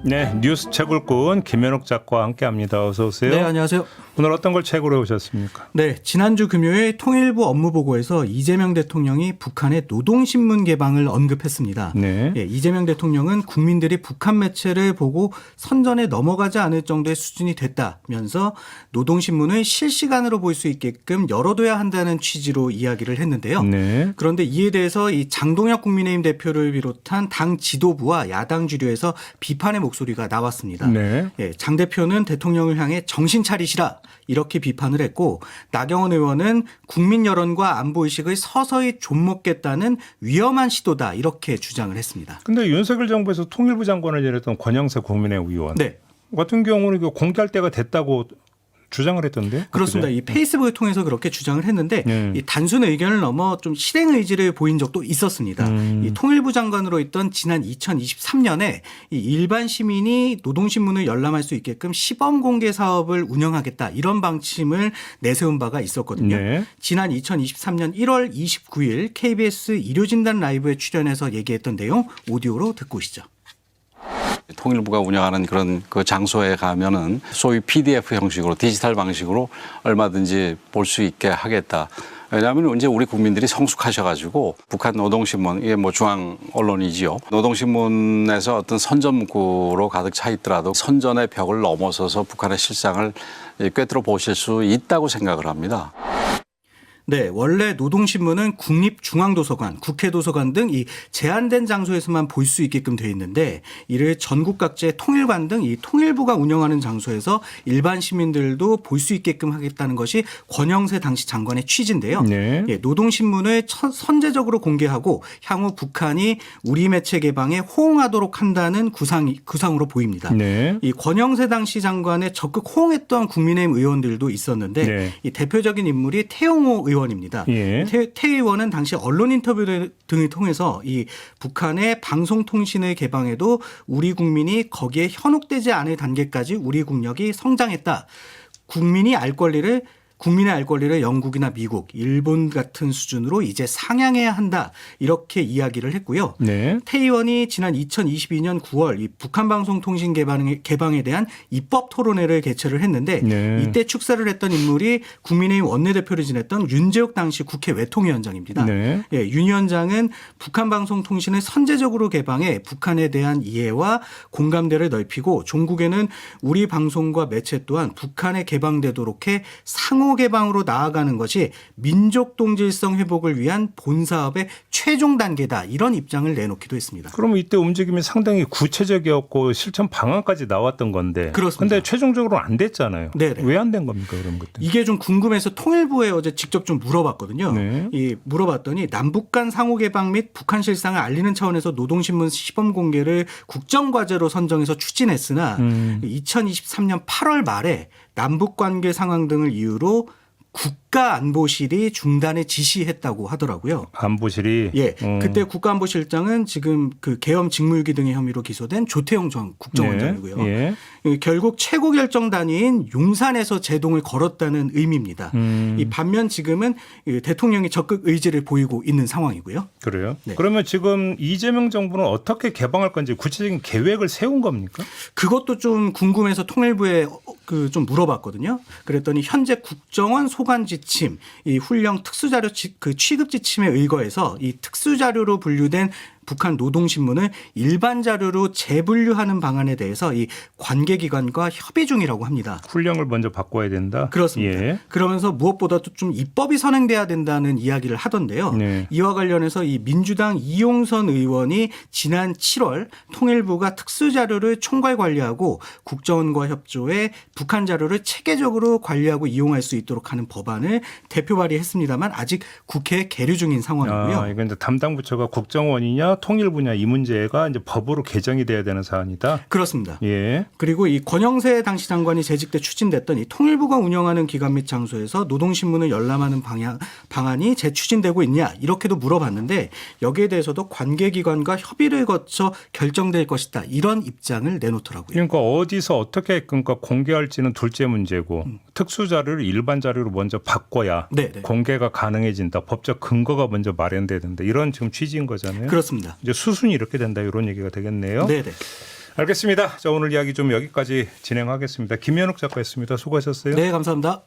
네, 뉴스 책을 꾼 김현욱 작가와 함께합니다. 어서 오세요. 네, 안녕하세요. 오늘 어떤 걸 책으로 오셨습니까? 네, 지난주 금요일 통일부 업무보고에서 이재명 대통령이 북한의 노동신문 개방을 언급했습니다. 네. 예, 이재명 대통령은 국민들이 북한 매체를 보고 선전에 넘어가지 않을 정도의 수준이 됐다면서 노동신문을 실시간으로 볼 수 있게끔 열어둬야 한다는 취지로 이야기를 했는데요. 네. 그런데 이에 대해서 이 장동혁 국민의힘 대표를 비롯한 당 지도부와 야당 주류에서 비판의 목소리가 나왔습니다. 네. 예, 장 대표는 대통령을 향해 정신 차리시라 이렇게 비판을 했고, 나경원 의원은 국민 여론과 안보의식을 서서히 좀먹겠다는 위험한 시도다 이렇게 주장을 했습니다. 근데 윤석열 정부에서 통일부 장관을 지냈던 권영세 국민의힘 의원 네. 같은 경우는 이거 공개할 때가 됐다고 주장을 했던데? 그렇습니다. 그죠? 이 페이스북을 통해서 그렇게 주장을 했는데 이 단순 의견을 넘어 좀 실행 의지를 보인 적도 있었습니다. 이 통일부 장관으로 있던 지난 2023년에 이 일반 시민이 노동신문을 열람할 수 있게끔 시범 공개 사업을 운영하겠다 이런 방침을 내세운 바가 있었거든요. 네. 지난 2023년 1월 29일 KBS 일요진단 라이브에 출연해서 얘기했던 내용 오디오로 듣고 오시죠. 통일부가 운영하는 그런 그 장소에 가면은 소위 PDF 형식으로 디지털 방식으로 얼마든지 볼 수 있게 하겠다. 왜냐하면 이제 우리 국민들이 성숙하셔가지고 북한 노동신문, 이게 뭐 중앙 언론이지요. 노동신문에서 어떤 선전 문구로 가득 차 있더라도 선전의 벽을 넘어서서 북한의 실상을 꿰뚫어 보실 수 있다고 생각을 합니다. 네, 원래 노동신문은 국립중앙도서관, 국회도서관 등 이 제한된 장소에서만 볼 수 있게끔 되어 있는데, 이를 전국 각지의 통일관 등 이 통일부가 운영하는 장소에서 일반 시민들도 볼 수 있게끔 하겠다는 것이 권영세 당시 장관의 취지인데요. 네. 예, 노동신문을 선제적으로 공개하고 향후 북한이 우리 매체 개방에 호응하도록 한다는 구상으로 보입니다. 네. 이 권영세 당시 장관에 적극 호응했던 국민의힘 의원들도 있었는데 네. 이 대표적인 인물이 태영호 의원입니다. 예. 태 의원은 당시 언론 인터뷰 등을 통해서 이 북한의 방송통신을 개방해도 우리 국민이 거기에 현혹되지 않을 단계까지 우리 국력이 성장했다. 국민의 알 권리를 영국이나 미국, 일본 같은 수준으로 이제 상향해야 한다. 이렇게 이야기를 했고요. 네. 태 의원이 지난 2022년 9월 이 북한방송통신 개방에 대한 입법 토론회를 개최를 했는데 네. 이때 축사를 했던 인물이 국민의힘 원내대표를 지냈던 윤재욱 당시 국회 외통위원장입니다. 네. 예, 윤 위원장은 북한방송통신을 선제적으로 개방해 북한에 대한 이해와 공감대를 넓히고 종국에는 우리 방송과 매체 또한 북한에 개방되도록 해 상호 개방으로 나아가는 것이 민족 동질성 회복을 위한 본사업의 최종 단계다. 이런 입장을 내놓기도 했습니다. 그러면 이때 움직임이 상당히 구체적이었고 실천 방안까지 나왔던 건데. 그렇습니다. 근데 최종적으로 안 됐잖아요. 네네. 왜 안 된 겁니까, 그런 것들? 이게 좀 궁금해서 통일부에 어제 직접 좀 물어봤거든요. 네. 물어봤더니 남북 간 상호 개방 및 북한 실상을 알리는 차원에서 노동신문 시범 공개를 국정과제로 선정해서 추진했으나 2023년 8월 말에 남북관계 상황 등을 이유로 국가안보실이 중단을 지시했다고 하더라고요. 안보실이. 예, 그때 국가안보실장은 지금 그 계엄 직무유기 등의 혐의로 기소된 조태용 전 국정원장이고요. 네. 결국 최고 결정 단위인 용산에서 제동을 걸었다는 의미입니다. 이 반면 지금은 대통령이 적극 의지를 보이고 있는 상황이고요. 그래요? 네. 그러면 지금 이재명 정부는 어떻게 개방할 건지 구체적인 계획을 세운 겁니까? 그것도 좀 궁금해서 통일부에 좀 물어봤거든요. 그랬더니 현재 국정원 소관 지침, 이 훈령 특수자료 취급 지침에 의거해서 이 특수자료로 분류된 북한 노동신문을 일반 자료로 재분류하는 방안에 대해서 이 관계기관과 협의 중이라고 합니다. 훈령을 먼저 바꿔야 된다? 그렇습니다. 예. 그러면서 무엇보다도 좀 입법이 선행돼야 된다는 이야기를 하던데요. 네. 이와 관련해서 이 민주당 이용선 의원이 지난 7월 통일부가 특수자료를 총괄 관리하고 국정원과 협조해 북한 자료를 체계적으로 관리하고 이용할 수 있도록 하는 법안을 대표 발의했습니다만 아직 국회에 계류 중인 상황이고요. 이건 이제 담당 부처가 국정원이냐 통일부냐 이 문제가 이제 법으로 개정이 돼야 되는 사안이다. 그렇습니다. 예. 그리고 이 권영세 당시 장관이 재직 때 추진됐던 이 통일부가 운영하는 기관 및 장소에서 노동신문을 열람하는 방안이 재추진되고 있냐 이렇게도 물어봤는데 여기에 대해서도 관계기관과 협의를 거쳐 결정될 것이다 이런 입장을 내놓더라고요. 그러니까 어디서 어떻게 공개할지는 둘째 문제고 특수 자료를 일반 자료로 먼저 바꿔야 네네. 공개가 가능해진다. 법적 근거가 먼저 마련돼야 된다. 이런 지금 취지인 거잖아요. 그렇습니다. 이제 수순이 이렇게 된다 이런 얘기가 되겠네요. 네네. 알겠습니다. 자, 오늘 이야기 좀 여기까지 진행하겠습니다. 김현욱 작가였습니다. 수고하셨어요. 네, 감사합니다.